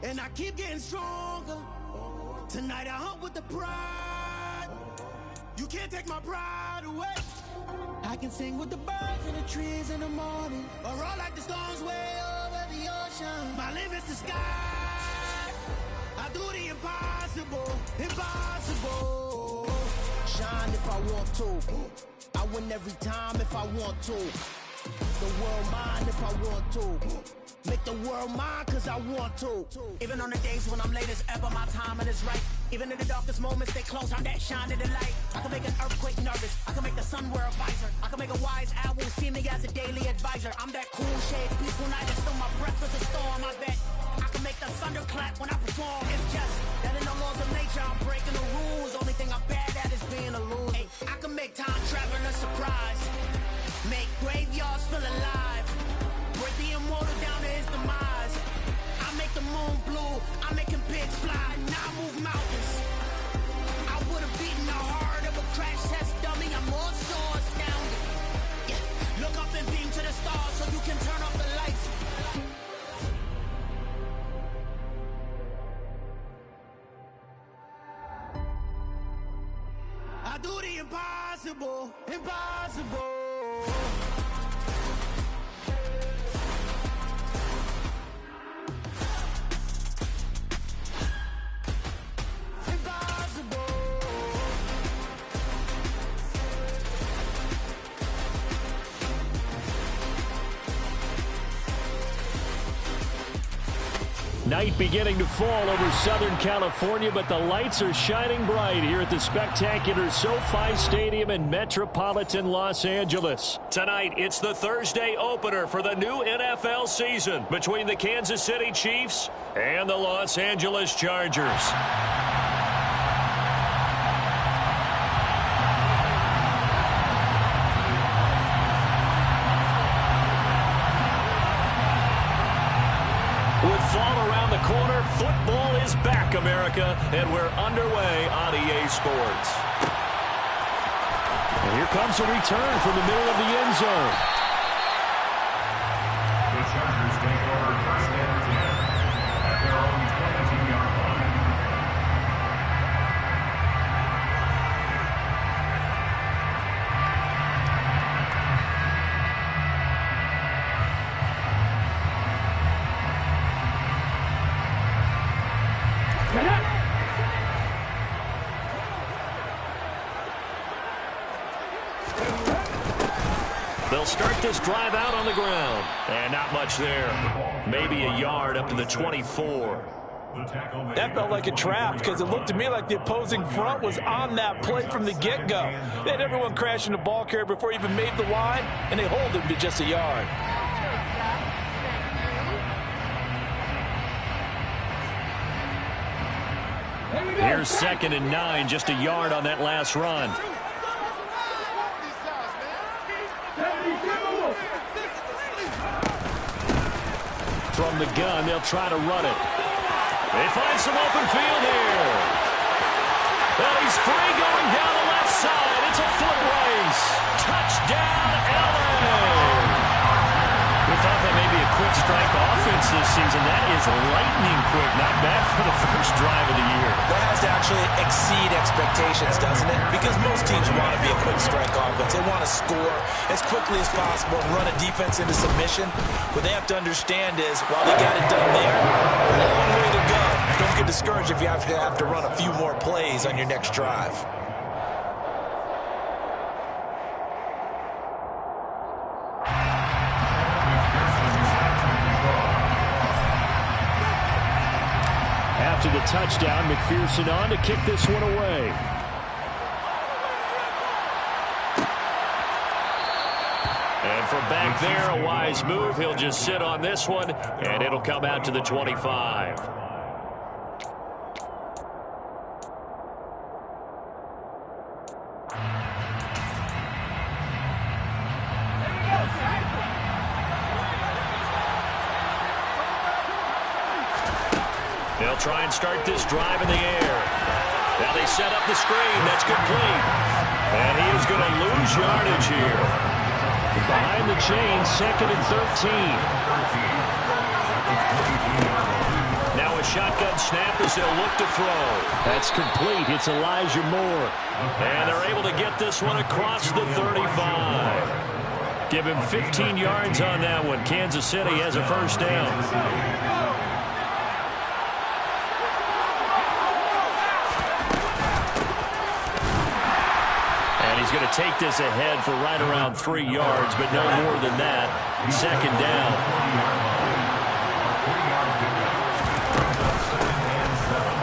And I keep getting stronger. Tonight I hunt with the pride. You can't take my pride away. I can sing with the birds and the trees in the morning, or roll like the storms way over the ocean. My limit's the sky. I do the impossible, impossible. Shine if I want to. I win every time if I want to. The world mine if I want to. Make the world mine cause I want to. Even on the days when I'm late as ever, my timing is right. Even in the darkest moments, stay close, I'm that shine of the light. I can make an earthquake nervous, I can make the sun wear a visor. I can make a wise owl see me as a daily advisor. I'm that cool shade, peaceful night, and still my breath is a storm. I bet I can make the thunder clap when I perform. It's just that in the laws of nature, I'm breaking the rules. Only thing I'm bad at is being a loser. Hey, I can make time travel a surprise. Make graveyards feel alive. Break the immortal down to his demise. I make the moon blue, I make him pigs fly. Now I move mountains. I would have beaten the heart of a crash test dummy. I'm more so astounded. Yeah. Look up and beam to the stars so you can turn off the lights. I do the impossible, impossible. Night beginning to fall over Southern California, but the lights are shining bright here at the spectacular SoFi Stadium in metropolitan Los Angeles. Tonight, it's the Thursday opener for the new NFL season between the Kansas City Chiefs and the Los Angeles Chargers. Corner, football is back, America, and we're underway on EA Sports. And here comes a return from the middle of the end zone. The Chargers take over first and 10 at their own 22-yard line. They'll start this drive out on the ground. And not much there. Maybe a yard up to the 24. That felt like a trap because it looked to me like the opposing front was on that play from the get-go. They had everyone crashing the ball carrier before he even made the line, and they hold him to just a yard. Here's 2nd and 9, just a yard on that last run. From the gun, they'll try to run it. They find some open field here. Well, he's free going down the left side. It's a foot race. Touchdown, LA. We thought that may be a quick strike offense this season. That is lightning quick. Not bad for the first drive of the year. That has to actually exceed expectations, doesn't it? Because most teams want to be a quick strike offense. They want to score as quickly as possible and run a defense into submission. What they have to understand is, while they got it done there, a long way to go. Don't get discouraged if you have to run a few more plays on your next drive. After the touchdown, McPherson on to kick this one away. And from back there, a wise move. He'll just sit on this one, and it'll come out to the 25. They'll try and start this drive in the air. Now they set up the screen. That's complete. And he is going to lose yardage here. Behind the chain, 2nd and 13. Now a on snap as they'll look to throw. That's complete. It's Elijah Moore. And they're able to get this one across the 35. Give him 15 yards on that one. Kansas City has a first down. He's going to take this ahead for right around 3 yards, but no more than that. Second down.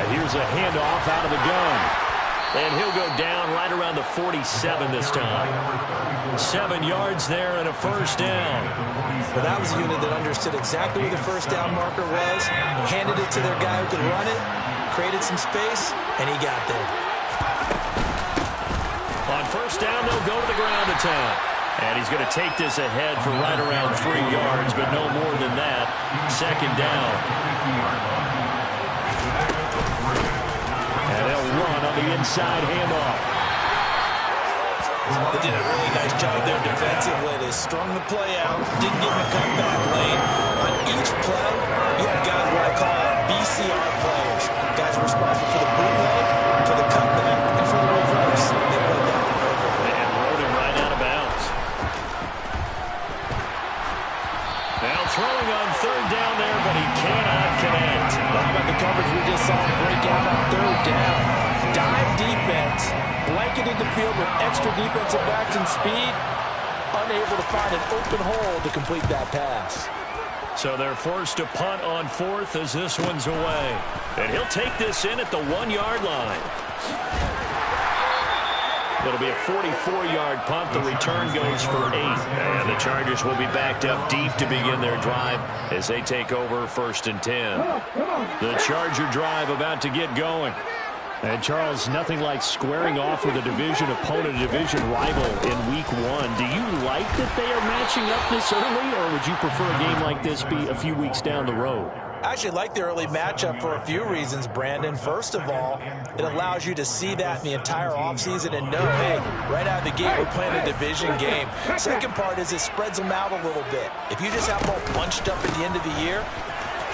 And here's a handoff out of the gun. And he'll go down right around the 47 this time. 7 yards there and a first down. Well, that was a unit that understood exactly where the first down marker was, handed it to their guy who could run it, created some space, and he got there. On first down, they'll go to the ground attack. And he's going to take this ahead for right around 3 yards, but no more than that. Second down. And they'll run on the inside handoff. They did a really nice job there defensively. They strung the play out, didn't get in the comeback lane. On each play, you have guys what I call BCR players. Guys responsible for the bootleg, for the comeback, and for the reverse. They played that one over. And rode him right out of bounds. Now throwing on third down there, but he cannot connect. How about the coverage we just saw him break out on third down? Dime defense, blanketed the field with extra defensive backs and speed, unable to find an open hole to complete that pass. So they're forced to punt on fourth as this one's away. And he'll take this in at the 1-yard line. It'll be a 44-yard punt. The return goes for 8. And the Chargers will be backed up deep to begin their drive as they take over first and 10. The Charger drive about to get going. And, Charles, nothing like squaring off with a division opponent, a division rival in Week 1. Do you like that they are matching up this early, or would you prefer a game like this be a few weeks down the road? I actually like the early matchup for a few reasons, Brandon. First of all, it allows you to see that in the entire offseason and know, hey, right out of the gate, we're playing a division game. Second part is it spreads them out a little bit. If you just have them all bunched up at the end of the year,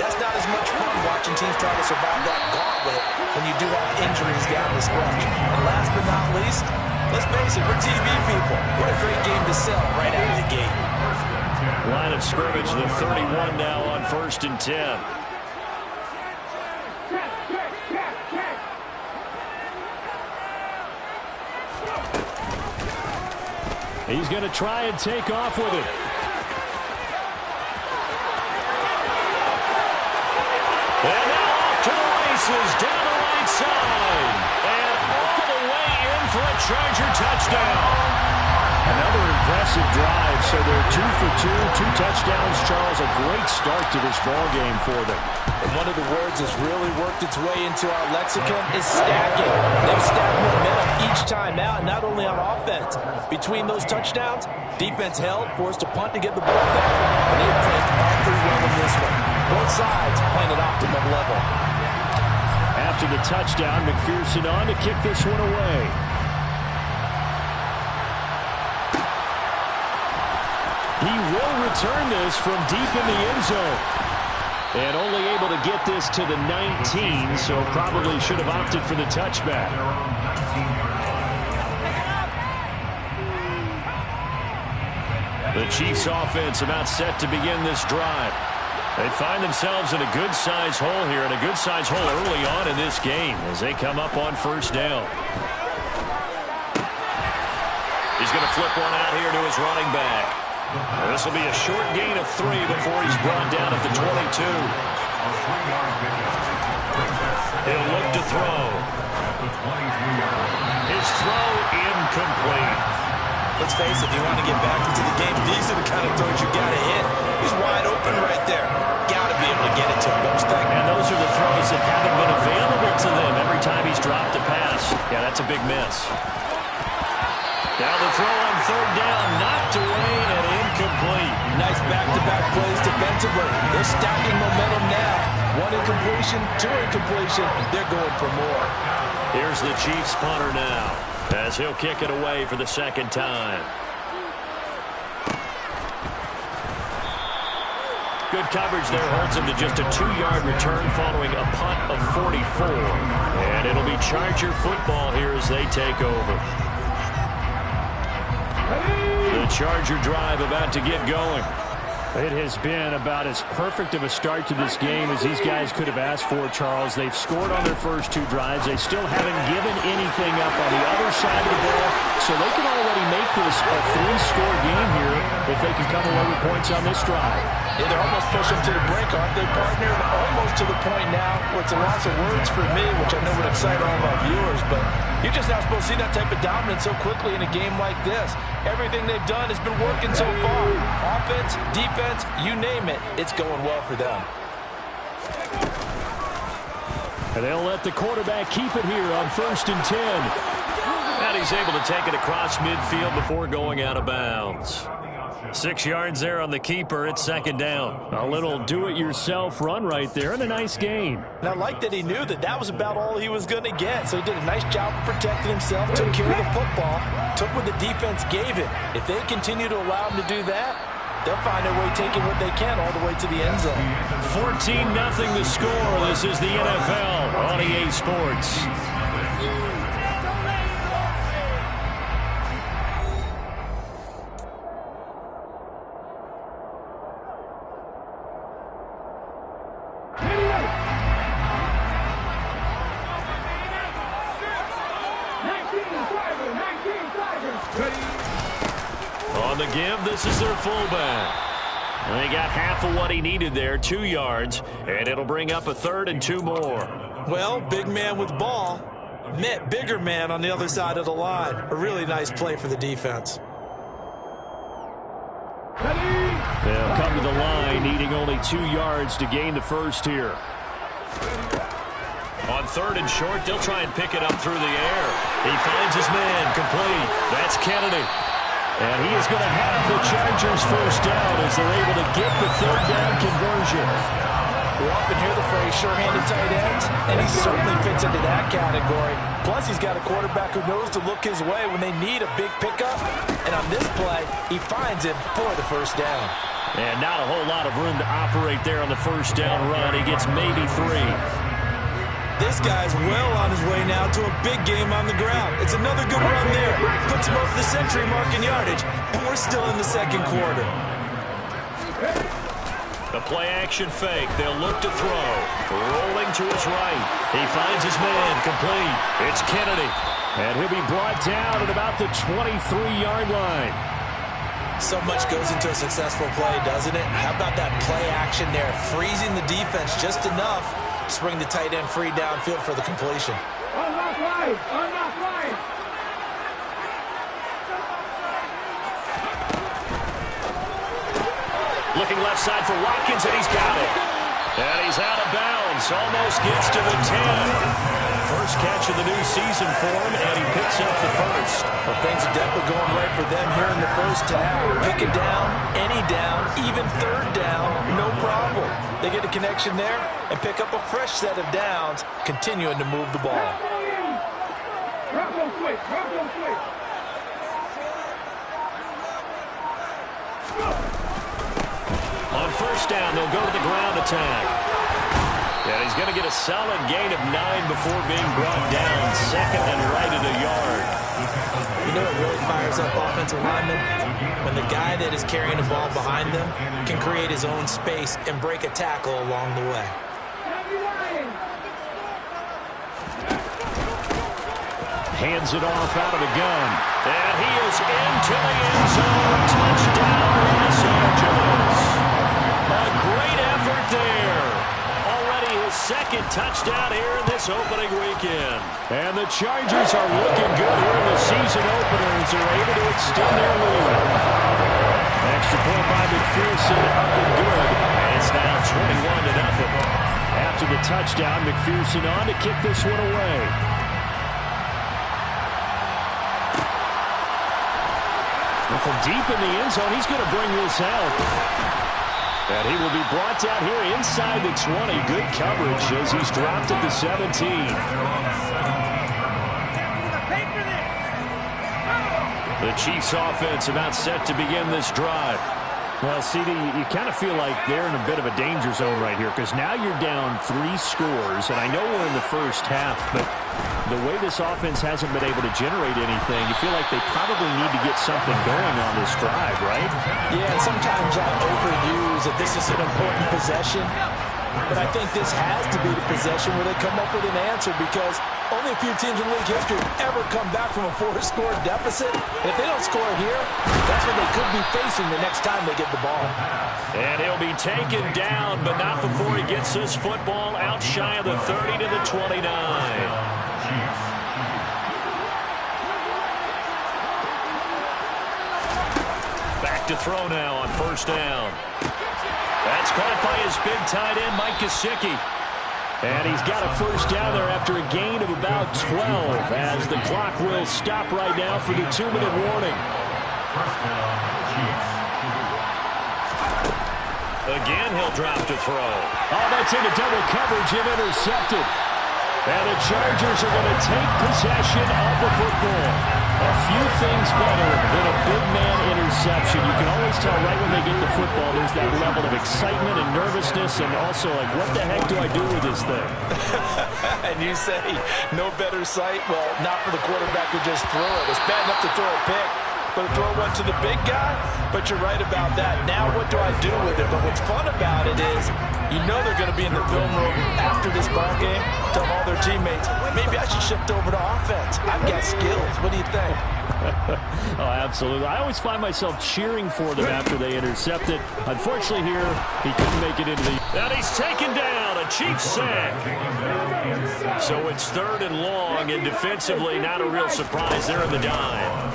that's not as much fun watching teams try to survive that gauntlet when you do have injuries down the stretch. And last but not least, let's face it, we're TV people. What a great game to sell right out of the gate. Line of scrimmage, the 31 now on first and 10. He's going to try and take off with it. And now off to the races, down the right side. And all the way in for a Charger touchdown. Another impressive drive, so they're 2 for 2, 2 touchdowns, Charles. A great start to this ball game for them. And one of the words that's really worked its way into our lexicon is stacking. They've stacked momentum each time out, not only on offense. Between those touchdowns, defense held, forced to punt to get the ball back, and they played every one in this one. Both sides playing at optimum level. After the touchdown, McPherson on to kick this one away. He will return this from deep in the end zone. And only able to get this to the 19, so probably should have opted for the touchback. The Chiefs offense about set to begin this drive. They find themselves in a good-sized hole here, and a good-sized hole early on in this game as they come up on first down. He's going to flip one out here to his running back. This will be a short gain of 3 before he's brought down at the 22. He'll look to throw. His throw incomplete. Let's face it, if you want to get back into the game, these are the kind of throws you got to hit. He's wide open right there. Got to be able to get it to him, don't you think? And those are the throws that haven't been available to them every time he's dropped a pass. Yeah, that's a big miss. Now the throw on third down, knocked away and incomplete. Nice back-to-back plays defensively. They're stacking momentum now. 1 incompletion, 2 incompletion. They're going for more. Here's the Chiefs punter now as he'll kick it away for the second time. Good Good coverage there holds him to just a 2-yard return following a punt of 44. And it'll be Charger football here as they take over. The Charger drive about to get going. It has been about as perfect of a start to this game as these guys could have asked for, Charles. They've scored on their first 2 drives. They still haven't given anything up on the other side of the ball, so they can already make this a 3-score game here if they can come away with points on this drive. Yeah, they're almost pushing to the brink, aren't they, partner? Almost to the point now where it's a loss of words for me, which I know would excite all of our viewers, but you're just not supposed to see that type of dominance so quickly in a game like this. Everything they've done has been working so far. Offense, defense, you name it, it's going well for them. And they'll let the quarterback keep it here on 1st and 10. And he's able to take it across midfield before going out of bounds. 6 yards there on the keeper. It's 2nd down. A little do-it-yourself run right there and a nice gain. And I like that he knew that that was about all he was going to get. So he did a nice job of protecting himself, took care of the football, took what the defense gave him. If they continue to allow him to do that, they'll find a way taking what they can all the way to the end zone. 14-0 the score. This is the NFL on EA Sports. On the give, this is their fullback. And they got half of what he needed there, 2 yards, and it'll bring up a 3rd and 2 more. Well, big man with ball met bigger man on the other side of the line. A really nice play for the defense. They'll come to the line, needing only 2 yards to gain the first here. On 3rd and short, they'll try and pick it up through the air. He finds his man, complete. That's Kennedy. And he is going to have the Chargers first down as they're able to get the 3rd down conversion. We often hear the phrase sure-handed tight ends, and he certainly fits into that category. Plus, he's got a quarterback who knows to look his way when they need a big pickup. And on this play, he finds him for the first down. And not a whole lot of room to operate there on the first down run. He gets maybe 3. This guy's well on his way now to a big game on the ground. It's another good run there. Puts him over the century mark in yardage, and we're still in the 2nd quarter. The play-action fake. They'll look to throw. Rolling to his right. He finds his man, complete. It's Kennedy. And he'll be brought down at about the 23-yard line. So much goes into a successful play, doesn't it? How about that play action there? Freezing the defense just enough to bring the tight end free downfield for the completion. Unlock line! Unlock line! Looking left side for Watkins, and he's got it. And he's out of bounds. Almost gets to the 10. First catch of the new season for him, and he picks up the first. Well, things are definitely going right for them here in the first half. Pick it down, any down, even 3rd down, no problem. They get a connection there and pick up a fresh set of downs, continuing to move the ball. On first down, they'll go to the ground attack. And he's going to get a solid gain of 9 before being brought down. 2nd and right at a yard. You know what really fires up offensive linemen? When the guy that is carrying the ball behind them can create his own space and break a tackle along the way. Hands it off out of the gun. And he is into the end zone. Touchdown, Los Angeles. A great effort there. Already his 2nd touchdown here in this opening weekend. And the Chargers are looking good here in the season opener as they're able to extend their lead. Extra point by McPherson, up and good. And it's now 21-0. After the touchdown, McPherson on to kick this one away. And from deep in the end zone, he's going to bring this out. And he will be brought down here inside the 20. Good coverage as he's dropped at the 17. The Chiefs offense about set to begin this drive. Well, CD, you kind of feel like they're in a bit of a danger zone right here because now you're down 3 scores, and I know we're in the first half, but the way this offense hasn't been able to generate anything, you feel like they probably need to get something going on this drive, right? Yeah, and sometimes I overuse that this is an important possession, but I think this has to be the possession where they come up with an answer because only a few teams in league history have ever come back from a 4-score deficit. And if they don't score here, that's what they could be facing the next time they get the ball. And he'll be taken down, but not before he gets this football out shy of the 30 to the 29. Back to throw now on first down. That's caught by his big tight end, Mike Gesicki. And he's got a first down there after a gain of about 12 as the clock will stop right now for the 2-minute warning. Again, he'll drop to throw. Oh, that's into double coverage and intercepted. And the Chargers are going to take possession of the football. A few things better than a big man interception. You can always tell right when they get the football, there's that level of excitement and nervousness and also like, what the heck do I do with this thing? And you say, no better sight? Well, not for the quarterback who just threw it. It's bad enough to throw a pick, but to throw one to the big guy? But you're right about that. Now what do I do with it? But what's fun about it is you know they're going to be in the film room after this ball game, tell all their teammates, maybe I should shift over to offense. I've got skills. What do you think? Oh, absolutely. I always find myself cheering for them after they intercept it. Unfortunately here, he couldn't make it into the... And he's taken down, a Chiefs sack. So it's 3rd and long, and defensively not a real surprise there in the dime.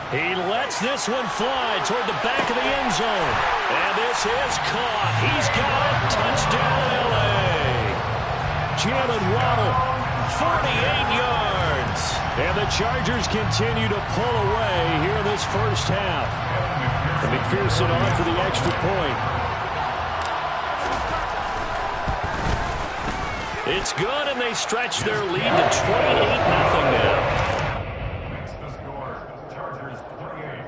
He lets this one fly toward the back of the end zone. And this is caught. He's got it. Touchdown, L.A. Jalen Waddle, 48 yards. and the Chargers continue to pull away here in this first half. And McPherson on for the extra point. It's good, and they stretch their lead to 28-0 now. Next the score, Chargers 28,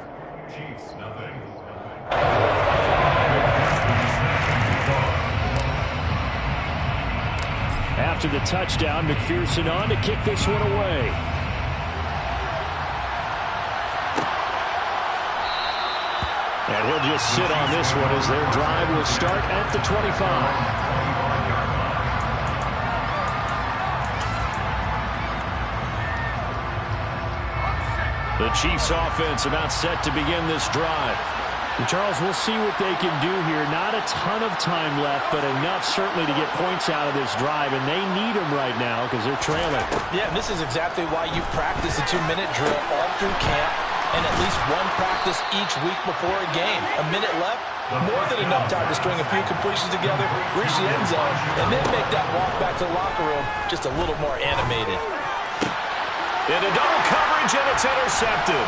Chiefs 0. After the touchdown, McPherson on to kick this one away. And he'll just sit on this one as their drive will start at the 25. The Chiefs offense about set to begin this drive. And Charles, we'll see what they can do here. Not a ton of time left, but enough certainly to get points out of this drive, and they need them right now because they're trailing. Yeah, and this is exactly why you practice a 2-minute drill all through camp and at least one practice each week before a game. A minute left, more than enough time to string a few completions together, reach the end zone, and then make that walk back to the locker room just a little more animated. Into double coverage, and it's intercepted.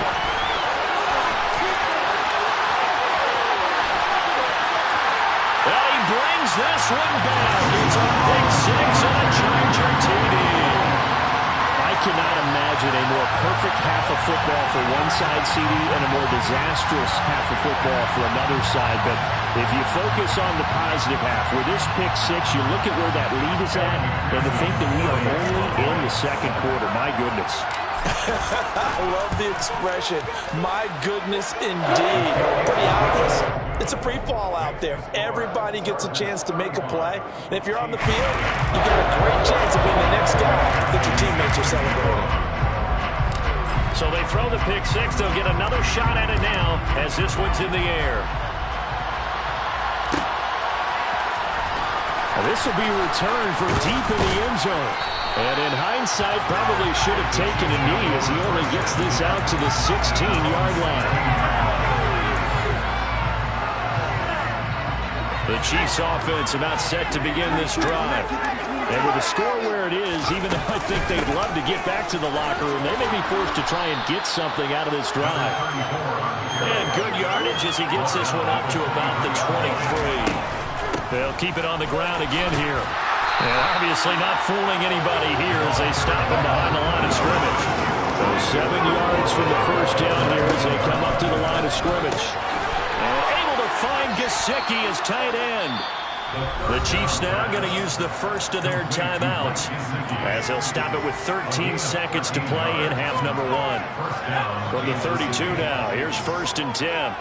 Well, he brings this one back. It's a big 6 on a Charger TD. I cannot imagine a more perfect half of football for one side, CD, and a more disastrous half of football for another side. But if you focus on the positive half, with this pick 6, you look at where that lead is at, and to think that we are only in the second quarter. My goodness. I love the expression, my goodness indeed. Pretty obvious. It's a free fall out there. Everybody gets a chance to make a play. And if you're on the field, you got a great chance of being the next guy that your teammates are celebrating. So they throw the pick 6. They'll get another shot at it now as this one's in the air. Now this will be returned from deep in the end zone. And in hindsight, probably should have taken a knee as he only gets this out to the 16-yard line. The Chiefs offense about set to begin this drive. And with the score where it is, even though I think they'd love to get back to the locker room, they may be forced to try and get something out of this drive. And good yardage as he gets this one up to about the 23. They'll keep it on the ground again here. And obviously not fooling anybody here as they stop him behind the line of scrimmage. So 7 yards from the first down here as they come up to the line of scrimmage. And able to find Gesicki as tight end. The Chiefs now going to use the first of their timeouts as they'll stop it with 13 seconds to play in half number 1. From the 32 now, here's 1st and 10.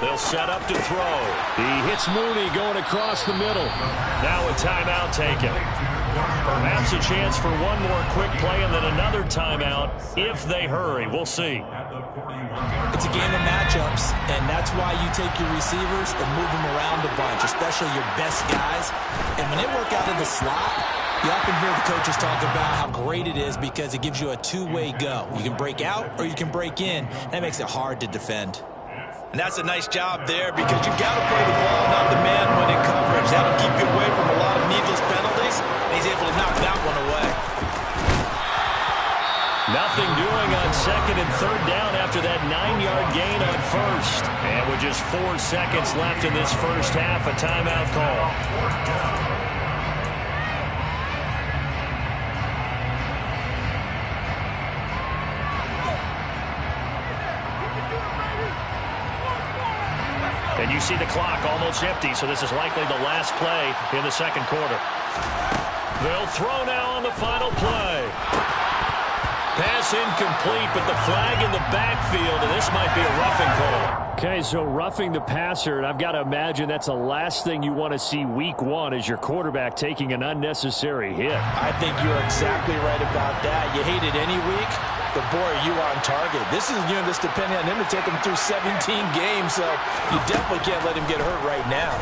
They'll set up to throw. He hits Mooney going across the middle. Now a timeout taken. Perhaps a chance for one more quick play and then another timeout if they hurry. We'll see. It's a game of matchups, and that's why you take your receivers and move them around a bunch, especially your best guys. And when they work out of the slot, you often hear the coaches talk about how great it is because it gives you a two-way go. You can break out or you can break in. That makes it hard to defend. And that's a nice job there because you've got to play the ball, not the man when in coverage. That'll keep you away from a lot of needless penalties, and he's able to knock that one away. Nothing doing on 2nd and 3rd down after that 9-yard gain on 1st. And with just 4 seconds left in this first half, a timeout call. And you see the clock almost empty, so this is likely the last play in the second quarter. They'll throw now on the final play. Pass incomplete, but the flag in the backfield, and this might be a roughing call. Okay, so roughing the passer, and I've got to imagine that's the last thing you want to see week 1 is your quarterback taking an unnecessary hit. I think you're exactly right about that. You hate it any week, but boy, are you on target. This is a unit that's depending on him to take him through 17 games, so you definitely can't let him get hurt right now.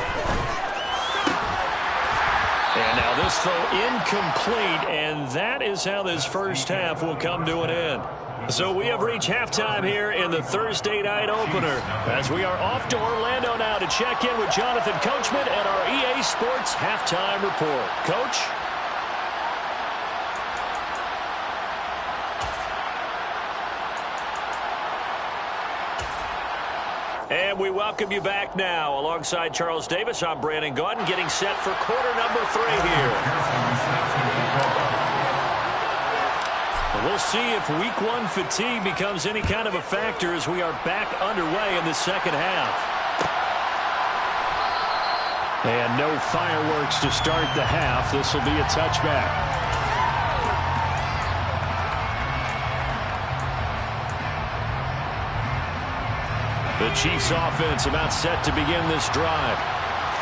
And now this throw incomplete, and that is how this first half will come to an end. So we have reached halftime here in the Thursday night opener as we are off to Orlando now to check in with Jonathan Coachman and our EA Sports Halftime Report. Coach? And we welcome you back now. Alongside Charles Davis, I'm Brandon Gaudin, getting set for quarter number 3 here. We'll see if week 1 fatigue becomes any kind of a factor as we are back underway in the second half. And no fireworks to start the half. This will be a touchback. The Chiefs offense about set to begin this drive.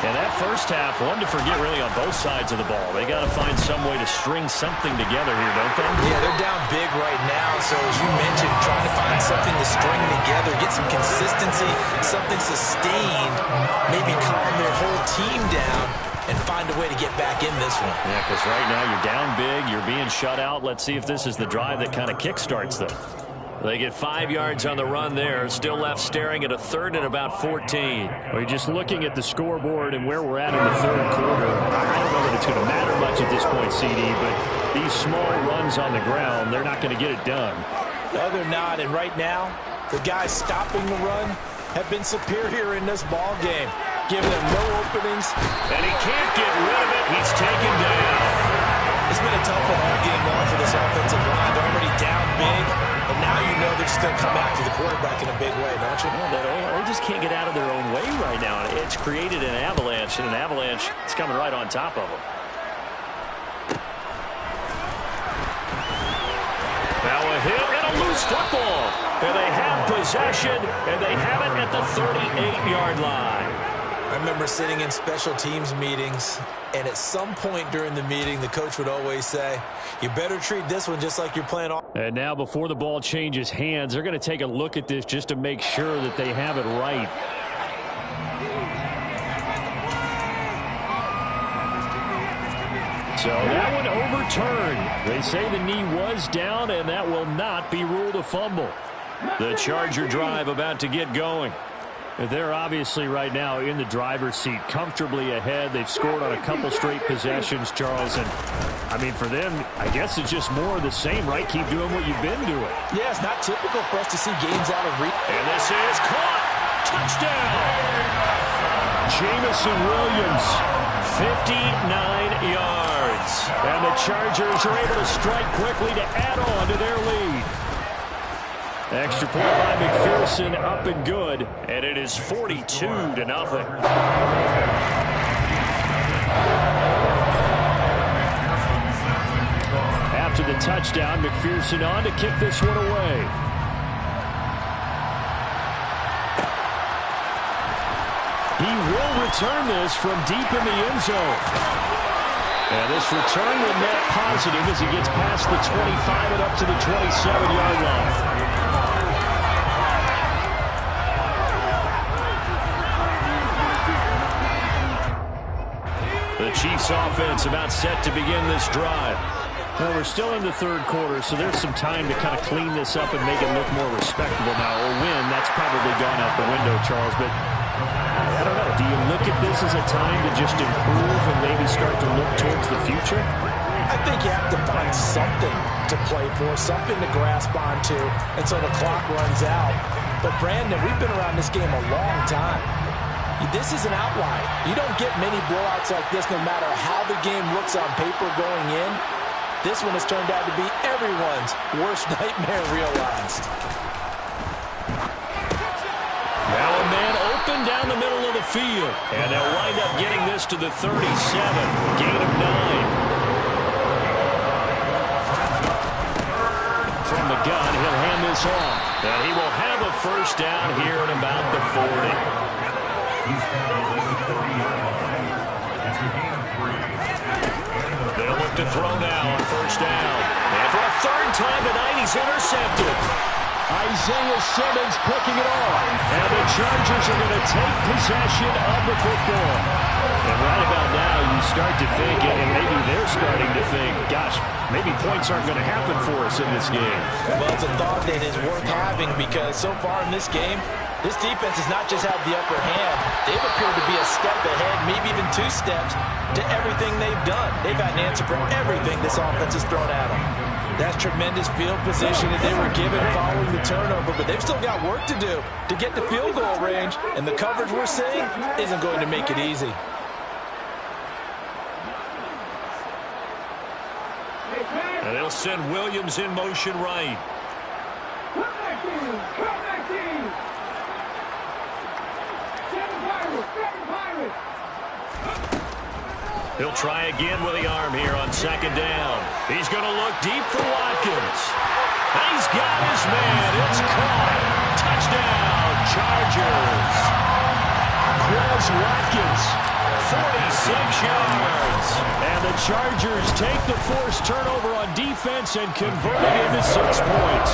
And that first half, one to forget really on both sides of the ball. They got to find some way to string something together here, don't they? Yeah, they're down big right now. So as you mentioned, trying to find something to string together, get some consistency, something sustained, maybe calm their whole team down and find a way to get back in this one. Yeah, because right now you're down big, you're being shut out. Let's see if this is the drive that kind of kickstarts them. They get 5 yards on the run there. Still left staring at a 3rd and about 14. Well, you're just looking at the scoreboard and where we're at in the 3rd quarter. I don't know that it's going to matter much at this point, CD, but these small runs on the ground, they're not going to get it done. No, they're not. And right now, the guys stopping the run have been superior in this ball game, giving them no openings. And he can't get rid of it. He's taken down. It's been a tough one all game long for this offensive line. They're already down big, and now you know they're just going to come after the quarterback in a big way, don't you? Well, they just can't get out of their own way right now. It's created an avalanche, and an avalanche is coming right on top of them. Now a hit and a loose football. And they have possession, and they have it at the 38-yard line. I remember sitting in special teams meetings, and at some point during the meeting, the coach would always say, you better treat this one just like you're playing off. And now before the ball changes hands, they're going to take a look at this just to make sure that they have it right. So that one overturned. They say the knee was down, and that will not be ruled a fumble. The Charger drive about to get going. They're obviously right now in the driver's seat, comfortably ahead. They've scored on a couple straight possessions, Charles. And, I mean, for them, I guess it's just more of the same, right? Keep doing what you've been doing. Yeah, it's not typical for us to see games out of reach. And this is caught. Touchdown. Jamison Williams, 59 yards. And the Chargers are able to strike quickly to add on to their lead. Extra point by McPherson, up and good. And it is 42-0. After the touchdown, McPherson on to kick this one away. He will return this from deep in the end zone. And this return will net positive as he gets past the 25 and up to the 27-yard line. The Chiefs offense about set to begin this drive. Well, we're still in the third quarter, so there's some time to kind of clean this up and make it look more respectable now. Or win, that's probably gone out the window, Charles. But I don't know. Do you look at this as a time to just improve and maybe start to look towards the future? I think you have to find something to play for, something to grasp onto until the clock runs out. But, Brandon, we've been around this game a long time. This is an outlier. You don't get many blowouts like this no matter how the game looks on paper going in. This one has turned out to be everyone's worst nightmare realized. Now a man open down the middle of the field. And they'll wind up getting this to the 37. Gain of 9. From the gun, he'll hand this off. And he will have a first down here at about the 40. They'll look to throw now on first down. And for a third time tonight, he's intercepted. Isaiah Simmons picking it off. And the Chargers are going to take possession of the football. And right about now, you start to think, and maybe they're starting to think, gosh, maybe points aren't going to happen for us in this game. Well, it's a thought that is worth having because so far in this game, this defense has not just had the upper hand. They've appeared to be a step ahead, maybe even 2 steps, to everything they've done. They've had an answer for everything this offense has thrown at them. That's tremendous field position that they were given following the turnover, but they've still got work to do to get to field goal range, and the coverage we're seeing isn't going to make it easy. And they'll send Williams in motion right. He'll try again with the arm here on second down. He's going to look deep for Watkins. And he's got his man. It's caught. Touchdown, Chargers. Quez Watkins, 46 yards. And the Chargers take the forced turnover on defense and convert it into 6 points.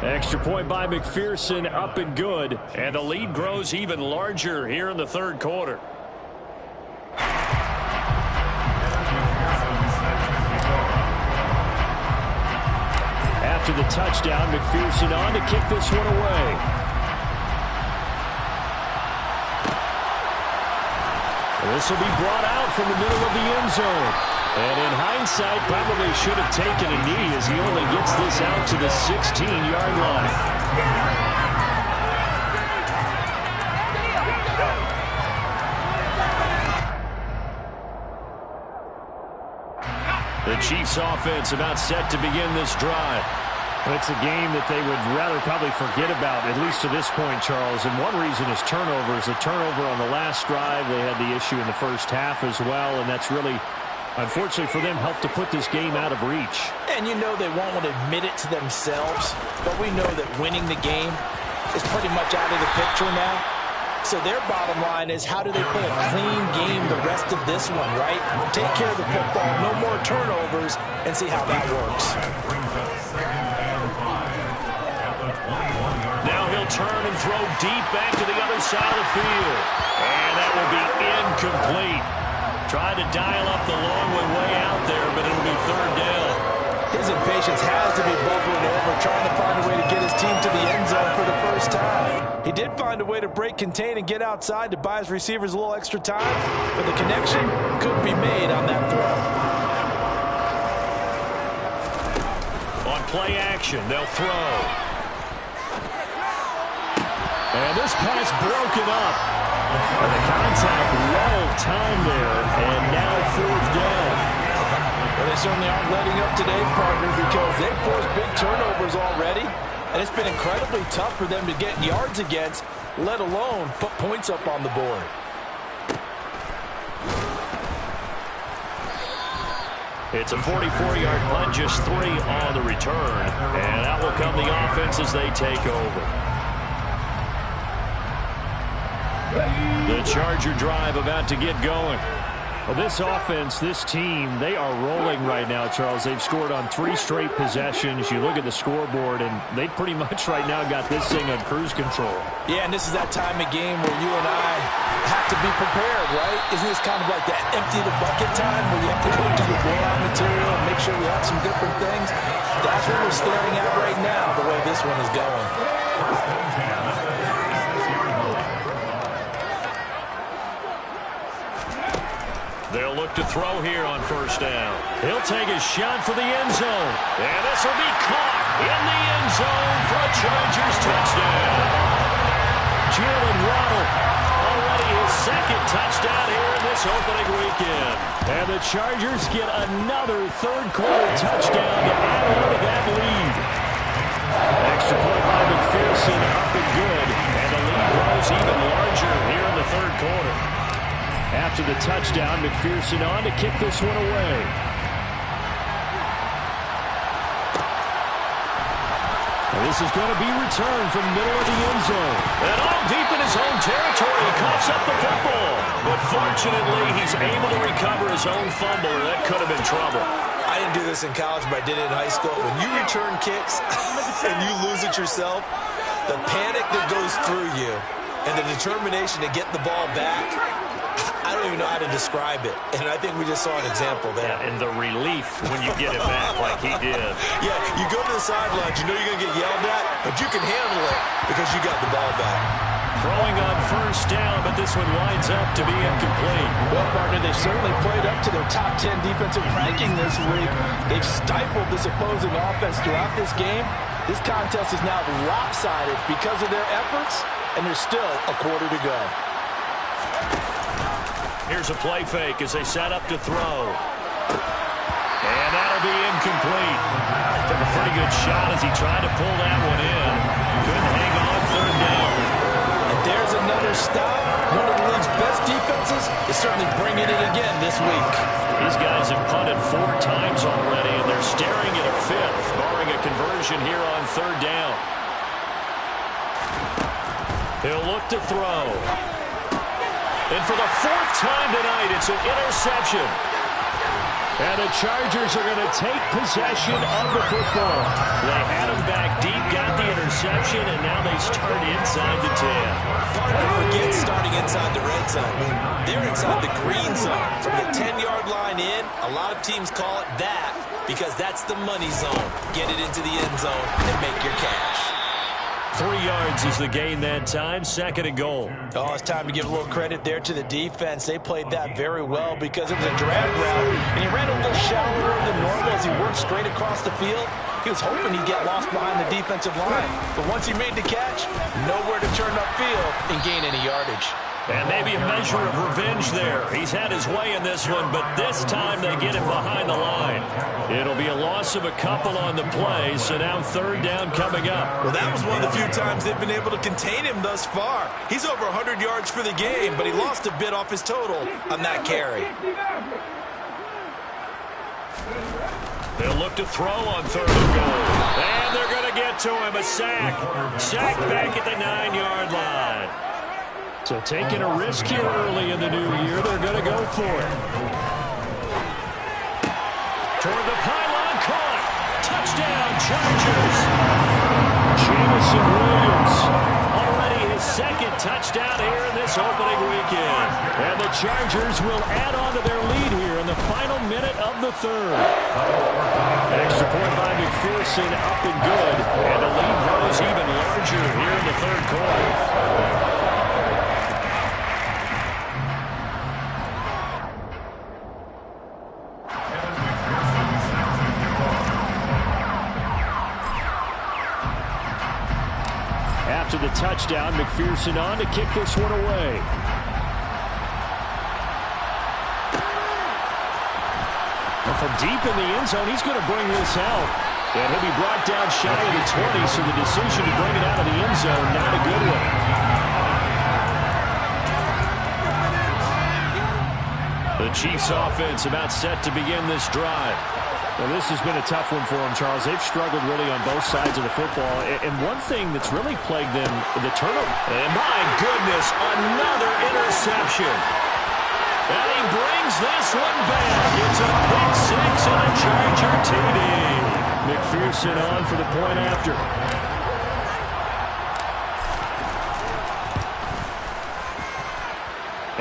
Extra point by McPherson, up and good. And the lead grows even larger here in the third quarter. After the touchdown, McPherson on to kick this one away. This will be brought out from the middle of the end zone. And in hindsight, probably should have taken a knee as he only gets this out to the 16-yard line. The Chiefs offense about set to begin this drive. It's a game that they would rather probably forget about, at least to this point, Charles. And one reason is turnovers. A turnover on the last drive. They had the issue in the first half as well, and that's really, unfortunately for them, helped to put this game out of reach. And you know they won't want to admit it to themselves, but we know that winning the game is pretty much out of the picture now. So their bottom line is, how do they play a clean game the rest of this one, right? Take care of the football, no more turnovers, and see how that works. Now he'll turn and throw deep back to the other side of the field. And that will be incomplete. Tried to dial up the long way out there, but it'll be third down. His impatience has to be bubbling over, trying to find a way to get his team to the end zone for the first time. He did find a way to break contain and get outside to buy his receivers a little extra time, but the connection couldn't be made on that throw. On play action, they'll throw. And this pass broken up. And the contact well time there, and now 4th down. Well, they certainly aren't letting up today, partner, because they've forced big turnovers already, and it's been incredibly tough for them to get yards against, let alone put points up on the board. It's a 44-yard punt, just 3 on the return, and that will come the offense as they take over. The Charger drive about to get going. Well, this offense, this team, they are rolling right now, Charles. They've scored on 3 straight possessions. You look at the scoreboard, and they pretty much right now got this thing on cruise control. Yeah, and this is that time of game where you and I have to be prepared, right? Isn't this kind of like that empty the bucket time where you have to go to your blowout material and make sure we have some different things? That's what we're staring at right now, the way this one is going. They'll look to throw here on 1st down. He'll take a shot for the end zone. And this will be caught in the end zone for a Chargers touchdown. Jalen Waddle, already his 2nd touchdown here in this opening weekend. And the Chargers get another 3rd quarter touchdown to add on to that lead. Extra point by McPherson, up and good. And the lead grows even larger here in the 3rd quarter. After the touchdown, McPherson on to kick this one away. And this is going to be returned from the middle of the end zone. And all deep in his own territory, he coughs up the football. But fortunately, he's able to recover his own fumble, or that could have been trouble. I didn't do this in college, but I did it in high school. When you return kicks and you lose it yourself, the panic that goes through you and the determination to get the ball back, I don't even know how to describe it. And I think we just saw an example there. Yeah, and the relief when you get it back like he did. Yeah, you go to the sidelines, you know you're going to get yelled at, but you can handle it because you got the ball back. Throwing on 1st down, but this one winds up to be incomplete. Well, partner, they certainly played up to their top 10 defensive ranking this week. They've stifled this opposing offense throughout this game. This contest is now lopsided because of their efforts, and there's still a quarter to go. Here's a play fake as they set up to throw. And that'll be incomplete. Took a pretty good shot as he tried to pull that one in. Couldn't hang on 3rd down. And there's another stop. One of the league's best defenses is certainly bringing it again this week. These guys have punted 4 times already, and they're staring at a 5th, barring a conversion here on 3rd down. He'll look to throw. And for the 4th time tonight, it's an interception. And the Chargers are going to take possession of the football. They had him back deep, got the interception, and now they start inside the 10. Partner forgets starting inside the red zone. They're inside the green zone. From the 10-yard line in, a lot of teams call it that because that's the money zone. Get it into the end zone and make your cash. 3 yards is the gain that time, 2nd and goal. Oh, it's time to give a little credit there to the defense. They played that very well because it was a drag route, and he ran a little shallower than normal as he worked straight across the field. He was hoping he'd get lost behind the defensive line, but once he made the catch, nowhere to turn upfield and gain any yardage. And maybe a measure of revenge there. He's had his way in this one, but this time they get him behind the line. It'll be a loss of a couple on the play, so now 3rd down coming up. Well, that was one of the few times they've been able to contain him thus far. He's over 100 yards for the game, but he lost a bit off his total on that carry. They'll look to throw on 3rd and goal. And they're going to get to him, a sack. Sack back at the 9-yard line. So taking a risk here early in the new year, they're going to go for it. Toward the pylon, caught. Touchdown, Chargers. Jamison Williams. Already his 2nd touchdown here in this opening weekend. And the Chargers will add on to their lead here in the final minute of the 3rd. Extra point by McPherson, up and good. And the lead grows even larger here in the 3rd quarter. After the touchdown, McPherson on to kick this one away. from deep in the end zone, he's going to bring this out. And he'll be brought down shy of the 20, so the decision to bring it out of the end zone, not a good one. The Chiefs offense about set to begin this drive. Well, this has been a tough one for them, Charles. They've struggled really on both sides of the football. And one thing that's really plagued them, the turnover. And my goodness, another interception. And he brings this one back. It's a pick six and a Charger TD. McPherson on for the point after.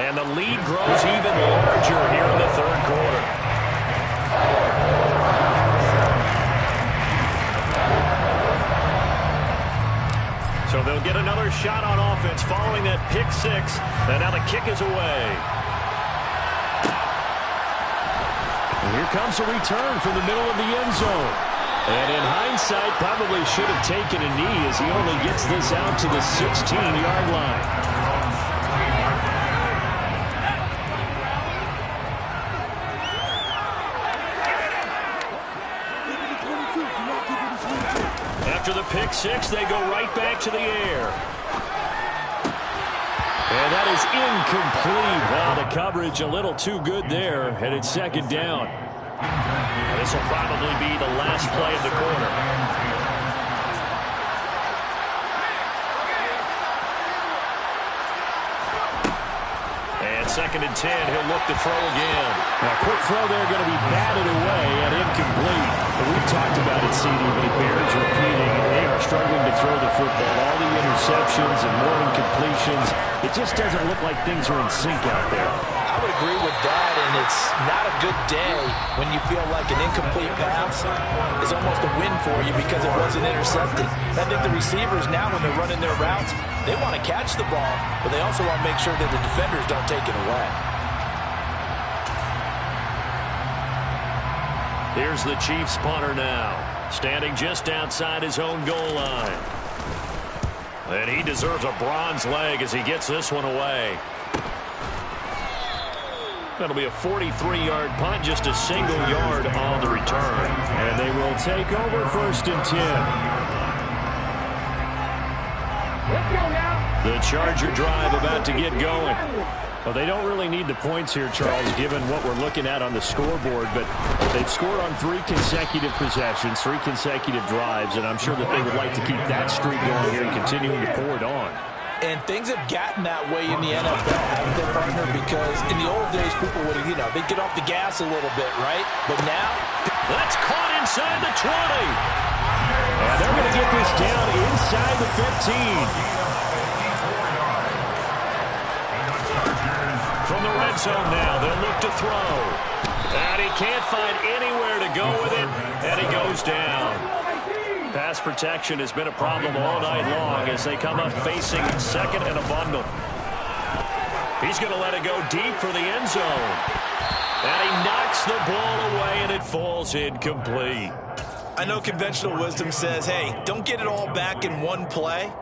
And the lead grows even larger here in the third quarter. So they'll get another shot on offense following that pick six. And now the kick is away. And here comes a return from the middle of the end zone. And in hindsight, probably should have taken a knee as he only gets this out to the 16-yard line. After the pick six, they go right back to the air. And that is incomplete. Wow, the coverage a little too good there, and it's second down. This will probably be the last play of the quarter. And second and 10, he'll look to throw again. Now, quick throw there, going to be batted away and incomplete. But we've talked about it, CD, but it bears repeating. They are struggling to throw the football. All the interceptions and more incompletions. It just doesn't look like things are in sync out there. I would agree with that, and it's not a good day when you feel like an incomplete pass is almost a win for you because it wasn't intercepted. I think the receivers now, when they're running their routes, they want to catch the ball, but they also want to make sure that the defenders don't take it away. Here's the Chiefs punter now, standing just outside his own goal line. And he deserves a bronze leg as he gets this one away. That'll be a 43-yard punt, just a single yard on the return. And they will take over first and 10. The Charger drive about to get going. Well, they don't really need the points here, Charles, given what we're looking at on the scoreboard, but they've scored on 3 consecutive possessions, 3 consecutive drives, and I'm sure that they would like to keep that streak going here and continuing to pour it on. And things have gotten that way in the NFL, haven't they, partner? Because in the old days, people would, they'd get off the gas a little bit, right? But now, that's caught inside the 20. And they're going to get this down inside the 15. From the red zone now, they'll look to throw. And he can't find anywhere to go with it, and he goes down. Pass protection has been a problem all night long as they come up facing second and a bundle. He's going to let it go deep for the end zone. And he knocks the ball away, and it falls incomplete. I know conventional wisdom says, hey, don't get it all back in one play.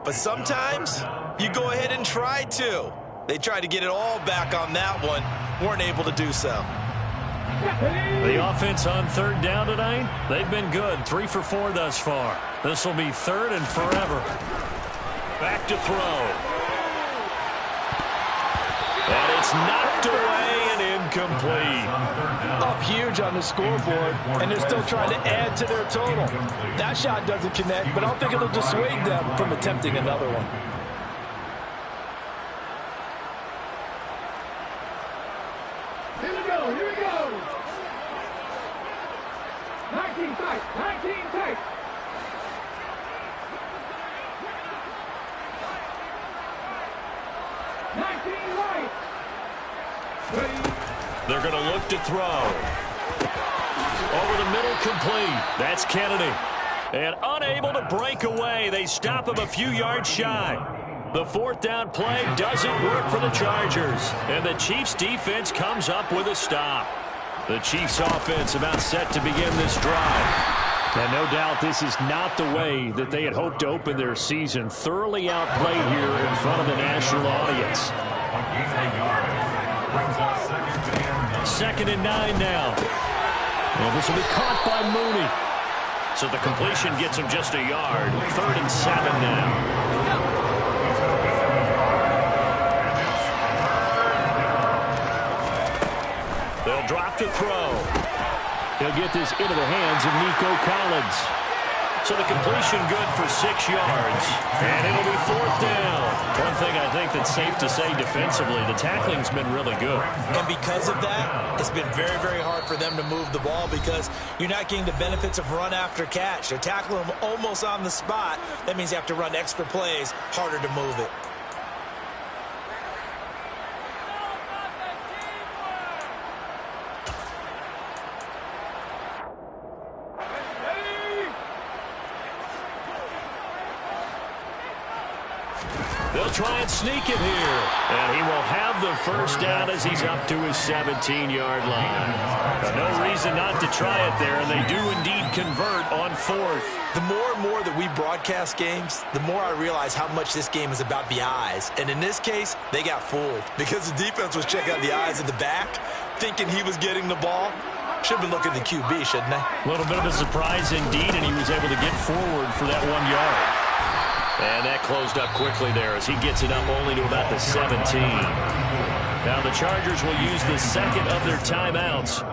But sometimes you go ahead and try to. They tried to get it all back on that one. Weren't able to do so. The offense on third down tonight, they've been good. 3 for 4 thus far. This will be third and forever. Back to throw. And it's knocked away and incomplete. Up huge on the scoreboard, and they're still trying to add to their total. That shot doesn't connect, but I don't think it'll dissuade them from attempting another one. Here we go. 19 tight. 19 tight. They're going to look to throw. Over the middle, complete. That's Kennedy. And unable to break away, they stop him a few yards shy. The fourth down play doesn't work for the Chargers. And the Chiefs defense comes up with a stop. The Chiefs offense about set to begin this drive. And no doubt this is not the way that they had hoped to open their season. Thoroughly outplayed here in front of the national audience. Brings up 2nd and 9. Second and 9 now. And this will be caught by Mooney. So the completion gets him just a yard. 3rd and 7 now. They'll drop to throw. He'll get this into the hands of Nico Collins. So the completion good for 6 yards. And it'll be 4th down. One thing I think that's safe to say defensively, the tackling's been really good. And because of that, it's been very, very hard for them to move the ball because you're not getting the benefits of run after catch. They're tackling them almost on the spot. That means you have to run extra plays, harder to move it. They'll try and sneak it here. And he will have the first down as he's up to his 17-yard line. No reason not to try it there, and they do indeed convert on 4th. The more and more that we broadcast games, the more I realize how much this game is about the eyes. And in this case, they got fooled because the defense was checking out the eyes of the back, thinking he was getting the ball. Should have been looking at the QB, shouldn't they? A little bit of a surprise indeed, and he was able to get forward for that 1 yard. And that closed up quickly there as he gets it up only to about the 17. Now the Chargers will use the second of their timeouts.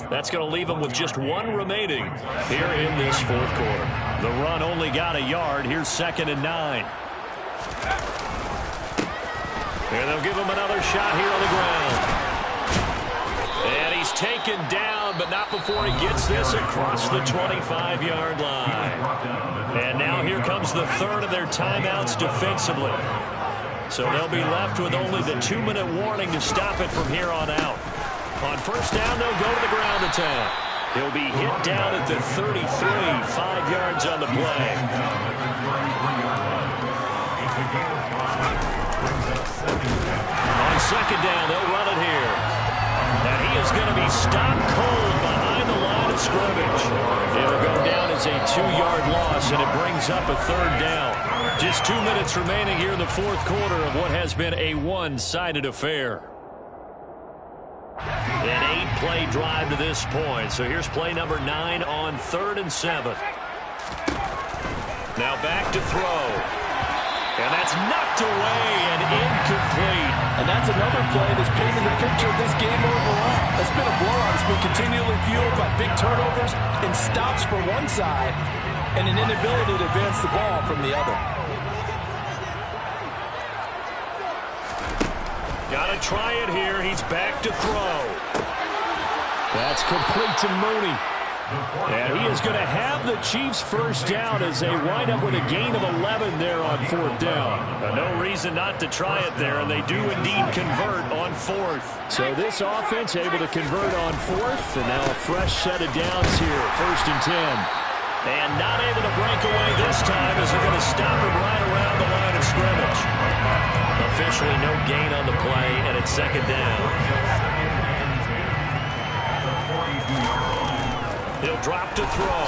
That's going to leave them with just 1 remaining here in this 4th quarter. The run only got a yard. Here's 2nd and 9. And they'll give him another shot here on the ground. And he's taken down, but not before he gets this across the 25-yard line. And now here comes the 3rd of their timeouts defensively. So they'll be left with only the 2-minute warning to stop it from here on out. On 1st down, they'll go to the ground attack. He'll be hit down at the 33, 5 yards on the play. On 2nd down, they'll run it here. And he is going to be stopped cold behind the line of scrimmage. It'll go down as a 2-yard loss, and it brings up a 3rd down. Just 2 minutes remaining here in the 4th quarter of what has been a one-sided affair. An 8-play drive to this point. So here's play number 9 on 3rd and 7. Now back to throw. And that's knocked away and incomplete. And that's another play that's painted the picture of this game overall. It's been a blowout. It's been continually fueled by big turnovers and stops for one side and an inability to advance the ball from the other. Got to try it here. He's back to throw. That's complete to Mooney. And he is going to have the Chiefs first down as they wind up with a gain of 11 there on 4th down. No reason not to try it there, and they do indeed convert on 4th. So this offense able to convert on 4th, and now a fresh set of downs here, 1st and 10. And not able to break away this time as they're going to stop him right around the line of scrimmage. Officially no gain on the play, and it's 2nd down. He'll drop to throw.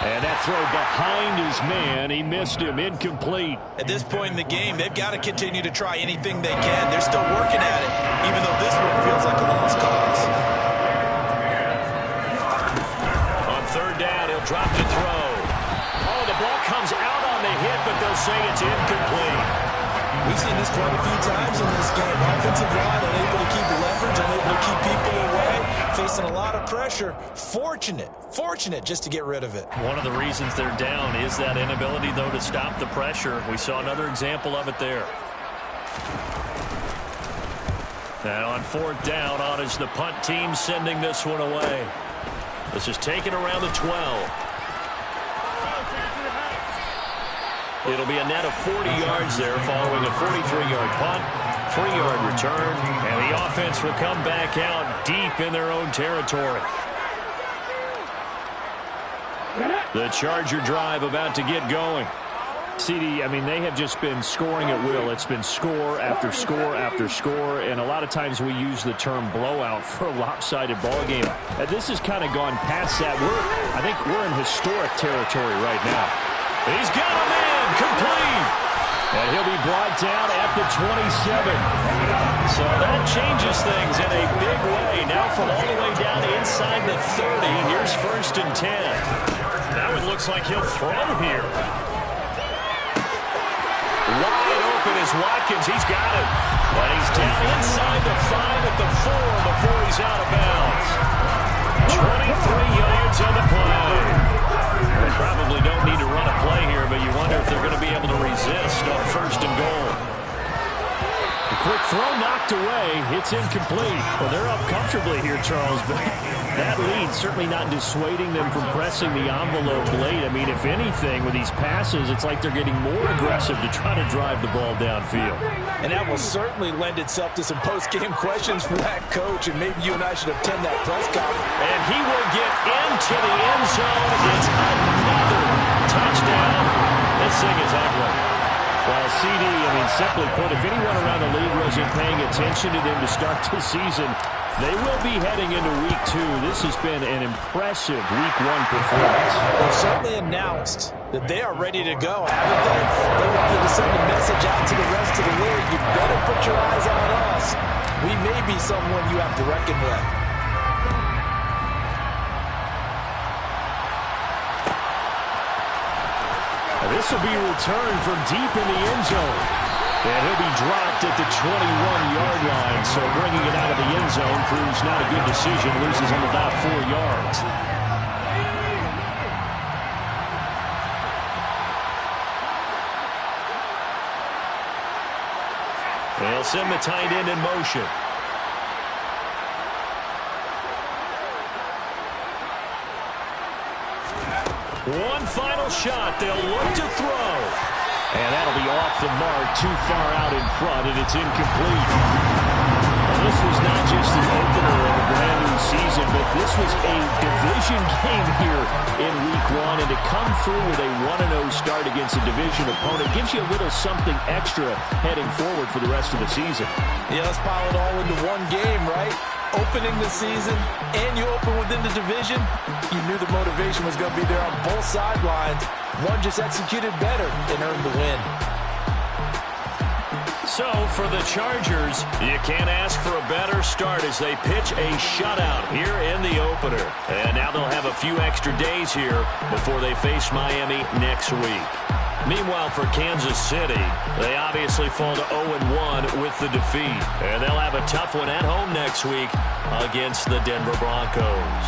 And that throw behind his man, he missed him, incomplete. At this point in the game, they've got to continue to try anything they can. They're still working at it, even though this one feels like a lost cause. On 3rd down, he'll drop to throw. Oh, the ball comes out on the hit, but they'll say it's incomplete. We've seen this quite a few times in this game. Offensive line unable to keep leverage, unable to keep people away, facing a lot of pressure. Fortunate just to get rid of it. One of the reasons they're down is that inability, though, to stop the pressure. We saw another example of it there. And on 4th down, on is the punt team sending this one away. This is taken around the 12. It'll be a net of 40 yards there following a 43-yard punt, 3-yard return, and the offense will come back out deep in their own territory. The Charger drive about to get going. CD, I mean, they have just been scoring at will. It's been score after score after score, and a lot of times we use the term blowout for a lopsided ball game. This has kind of gone past that. I think we're in historic territory right now. He's got a man, complete. And he'll be brought down at the 27. So that changes things in a big way. Now from all the way down inside inside the 30. Here's 1st and 10. Now it looks like he'll throw here. Wide open is Watkins. He's got it. And he's down inside the 5 at the 4 before he's out of bounds. 23 yards on the play. They probably don't need to run a play here, but you wonder if they're going to be able to resist on 1st and goal. The quick throw knocked away. It's incomplete. Well, they're up comfortably here, Charles, but that lead certainly not dissuading them from pressing the envelope late. I mean, if anything, with these passes, it's like they're getting more aggressive to try to drive the ball downfield. And that will certainly lend itself to some post-game questions for that coach, and maybe you and I should attend that press conference. And he will get into the end zone. It's another touchdown. This thing is ugly. Well, CD, I mean, simply put, if anyone around the league wasn't paying attention to them to start the season, they will be heading into Week 2. This has been an impressive Week 1 performance. They've certainly announced that they are ready to go, haven't they? They wanted to send a message out to the rest of the league. You better put your eyes on us. We may be someone you have to reckon with. This will be returned from deep in the end zone. And he'll be dropped at the 21-yard line. So bringing it out of the end zone proves not a good decision. Loses him about 4 yards. They'll send the tight end in motion. One final shot. They'll look to throw. And that'll be off the mark, too far out in front, and it's incomplete. Well, this was not just the opener of a brand-new season, but this was a division game here in Week 1, and to come through with a 1-0 start against a division opponent gives you a little something extra heading forward for the rest of the season. Yeah, let's pile it all into one game, right? Opening the season, and you open within the division, you knew the motivation was going to be there on both sidelines. One just executed better and earned the win. So, for the Chargers, you can't ask for a better start as they pitch a shutout here in the opener. And now they'll have a few extra days here before they face Miami next week. Meanwhile, for Kansas City, they obviously fall to 0-1 with the defeat. And they'll have a tough one at home next week against the Denver Broncos.